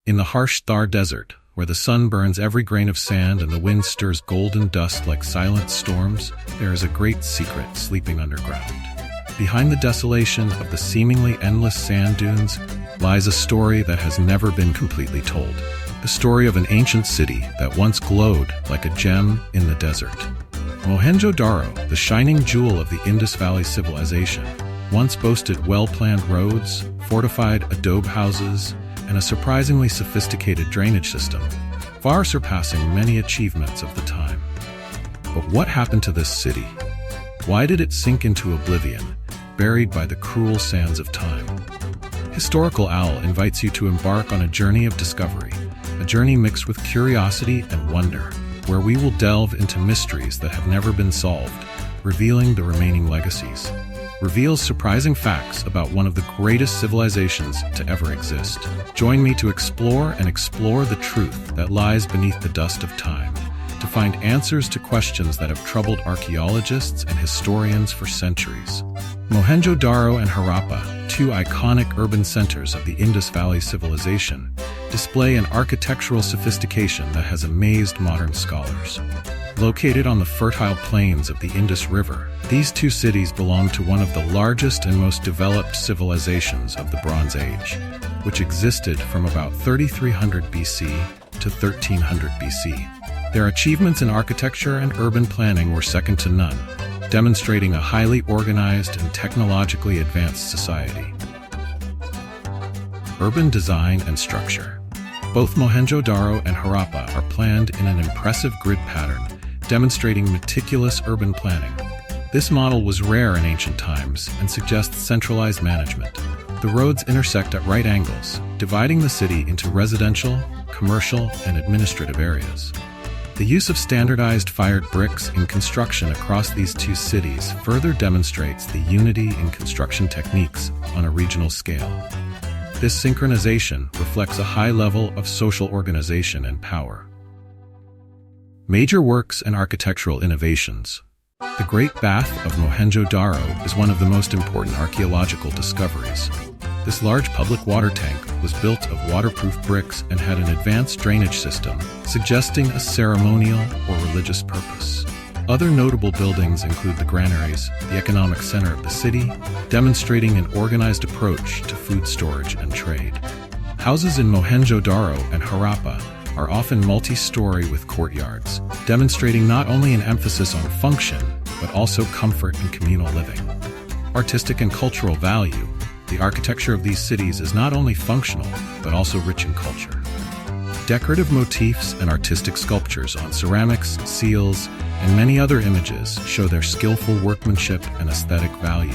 In the harsh Thar Desert, where the sun burns every grain of sand and the wind stirs golden dust like silent storms, there is a great secret sleeping underground. Behind the desolation of the seemingly endless sand dunes lies a story that has never been completely told. The story of an ancient city that once glowed like a gem in the desert. Mohenjo-daro, the shining jewel of the Indus Valley Civilization, once boasted well-planned roads, fortified adobe houses, and a surprisingly sophisticated drainage system, far surpassing many achievements of the time. But what happened to this city? Why did it sink into oblivion, buried by the cruel sands of time? HistoricalOwl invites you to embark on a journey of discovery, a journey mixed with curiosity and wonder, where we will delve into mysteries that have never been solved, revealing the remaining legacies. Reveals surprising facts about one of the greatest civilizations to ever exist. Join me to explore the truth that lies beneath the dust of time, to find answers to questions that have troubled archaeologists and historians for centuries. Mohenjo-daro and Harappa, two iconic urban centers of the Indus Valley Civilization, display an architectural sophistication that has amazed modern scholars. Located on the fertile plains of the Indus River, these two cities belong to one of the largest and most developed civilizations of the Bronze Age, which existed from about 3300 BC to 1300 BC. Their achievements in architecture and urban planning were second to none, demonstrating a highly organized and technologically advanced society. Urban design and structure. Both Mohenjo-daro and Harappa are planned in an impressive grid pattern, demonstrating meticulous urban planning. This model was rare in ancient times and suggests centralized management. The roads intersect at right angles, dividing the city into residential, commercial, and administrative areas. The use of standardized fired bricks in construction across these two cities further demonstrates the unity in construction techniques on a regional scale. This synchronization reflects a high level of social organization and power. Major works and architectural innovations. The Great Bath of Mohenjo-daro is one of the most important archaeological discoveries. This large public water tank was built of waterproof bricks and had an advanced drainage system, suggesting a ceremonial or religious purpose. Other notable buildings include the granaries, the economic center of the city, demonstrating an organized approach to food storage and trade. Houses in Mohenjo-daro and Harappa are often multi-story with courtyards, demonstrating not only an emphasis on function, but also comfort and communal living. Artistic and cultural value. The architecture of these cities is not only functional, but also rich in culture. Decorative motifs and artistic sculptures on ceramics, seals, and many other images show their skillful workmanship and aesthetic value.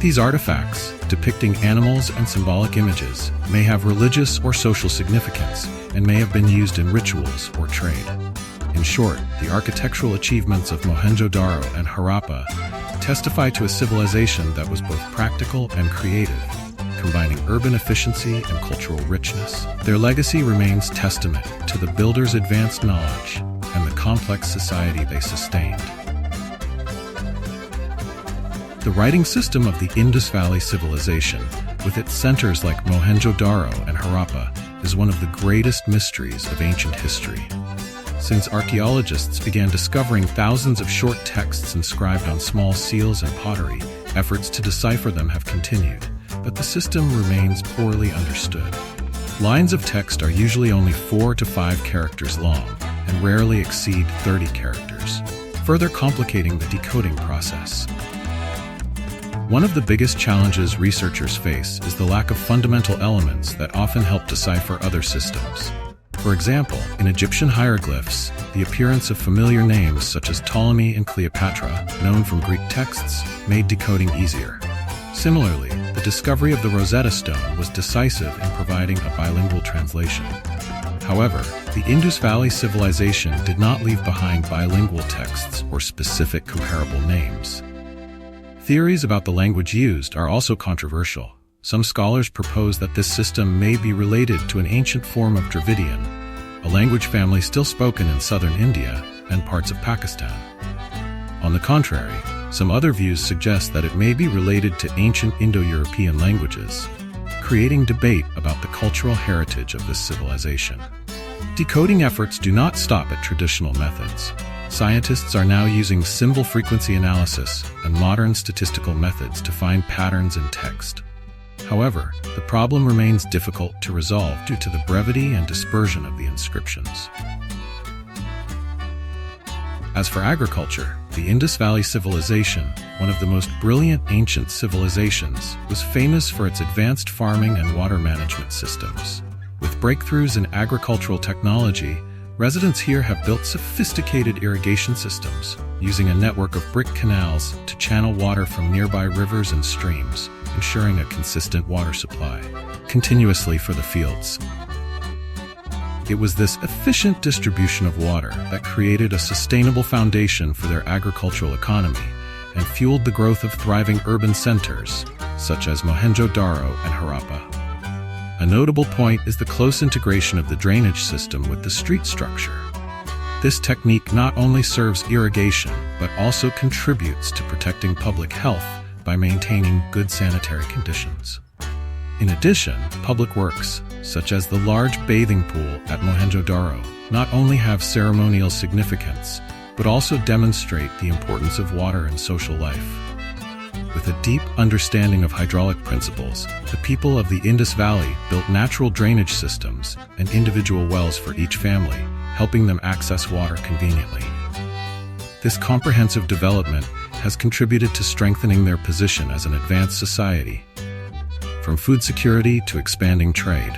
These artifacts, depicting animals and symbolic images, may have religious or social significance and may have been used in rituals or trade. In short, the architectural achievements of Mohenjo-daro and Harappa testify to a civilization that was both practical and creative, combining urban efficiency and cultural richness. Their legacy remains testament to the builders' advanced knowledge and the complex society they sustained. The writing system of the Indus Valley Civilization, with its centers like Mohenjo-daro and Harappa, is one of the greatest mysteries of ancient history. Since archaeologists began discovering thousands of short texts inscribed on small seals and pottery, efforts to decipher them have continued, but the system remains poorly understood. Lines of text are usually only 4 to 5 characters long and rarely exceed 30 characters, further complicating the decoding process. One of the biggest challenges researchers face is the lack of fundamental elements that often help decipher other systems. For example, in Egyptian hieroglyphs, the appearance of familiar names such as Ptolemy and Cleopatra, known from Greek texts, made decoding easier. Similarly, the discovery of the Rosetta Stone was decisive in providing a bilingual translation. However, the Indus Valley Civilization did not leave behind bilingual texts or specific comparable names. Theories about the language used are also controversial. Some scholars propose that this system may be related to an ancient form of Dravidian, a language family still spoken in southern India and parts of Pakistan. On the contrary, some other views suggest that it may be related to ancient Indo-European languages, creating debate about the cultural heritage of this civilization. Decoding efforts do not stop at traditional methods. Scientists are now using symbol frequency analysis and modern statistical methods to find patterns in text. However, the problem remains difficult to resolve due to the brevity and dispersion of the inscriptions. As for agriculture, the Indus Valley Civilization, one of the most brilliant ancient civilizations, was famous for its advanced farming and water management systems. With breakthroughs in agricultural technology, residents here have built sophisticated irrigation systems, using a network of brick canals to channel water from nearby rivers and streams, ensuring a consistent water supply continuously for the fields. It was this efficient distribution of water that created a sustainable foundation for their agricultural economy and fueled the growth of thriving urban centers, such as Mohenjo-daro and Harappa. A notable point is the close integration of the drainage system with the street structure. This technique not only serves irrigation, but also contributes to protecting public health by maintaining good sanitary conditions. In addition, public works, such as the large bathing pool at Mohenjo-daro, not only have ceremonial significance, but also demonstrate the importance of water in social life. With a deep understanding of hydraulic principles, the people of the Indus Valley built natural drainage systems and individual wells for each family, helping them access water conveniently. This comprehensive development has contributed to strengthening their position as an advanced society. From food security to expanding trade,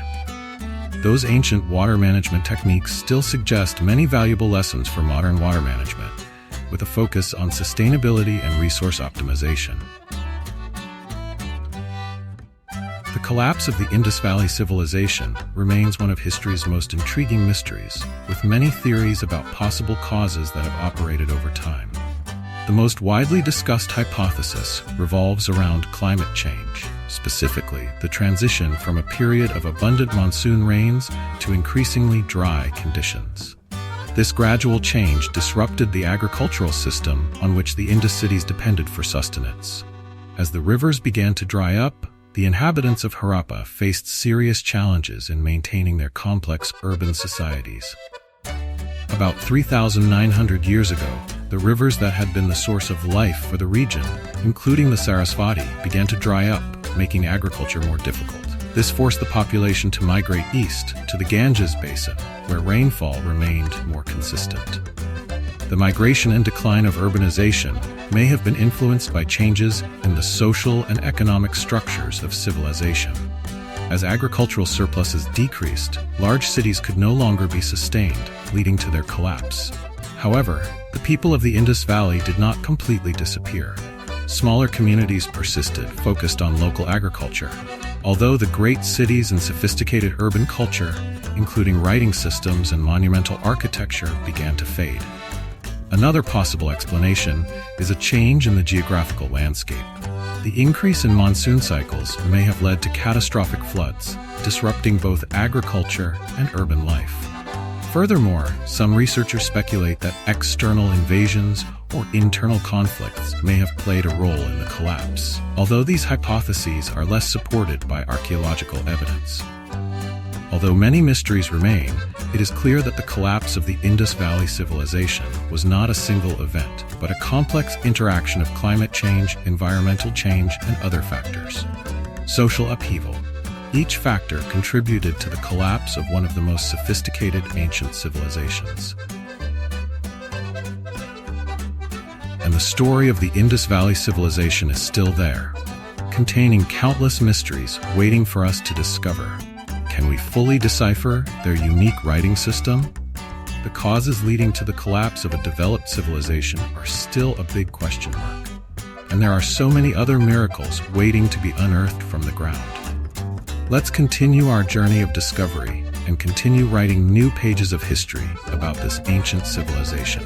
those ancient water management techniques still suggest many valuable lessons for modern water management, with a focus on sustainability and resource optimization. The collapse of the Indus Valley Civilization remains one of history's most intriguing mysteries, with many theories about possible causes that have operated over time. The most widely discussed hypothesis revolves around climate change, specifically the transition from a period of abundant monsoon rains to increasingly dry conditions. This gradual change disrupted the agricultural system on which the Indus cities depended for sustenance. As the rivers began to dry up, the inhabitants of Harappa faced serious challenges in maintaining their complex urban societies. About 3,900 years ago, the rivers that had been the source of life for the region, including the Sarasvati, began to dry up, making agriculture more difficult. This forced the population to migrate east to the Ganges Basin, where rainfall remained more consistent. The migration and decline of urbanization may have been influenced by changes in the social and economic structures of civilization. As agricultural surpluses decreased, large cities could no longer be sustained, leading to their collapse. However, the people of the Indus Valley did not completely disappear. Smaller communities persisted, focused on local agriculture. Although the great cities and sophisticated urban culture, including writing systems and monumental architecture, began to fade. Another possible explanation is a change in the geographical landscape. The increase in monsoon cycles may have led to catastrophic floods, disrupting both agriculture and urban life. Furthermore, some researchers speculate that external invasions or internal conflicts may have played a role in the collapse, although these hypotheses are less supported by archaeological evidence. Although many mysteries remain, it is clear that the collapse of the Indus Valley Civilization was not a single event, but a complex interaction of climate change, environmental change, and other factors. Social upheaval. Each factor contributed to the collapse of one of the most sophisticated ancient civilizations. And the story of the Indus Valley Civilization is still there, containing countless mysteries waiting for us to discover. Can we fully decipher their unique writing system? The causes leading to the collapse of a developed civilization are still a big question mark. And there are so many other miracles waiting to be unearthed from the ground. Let's continue our journey of discovery and continue writing new pages of history about this ancient civilization.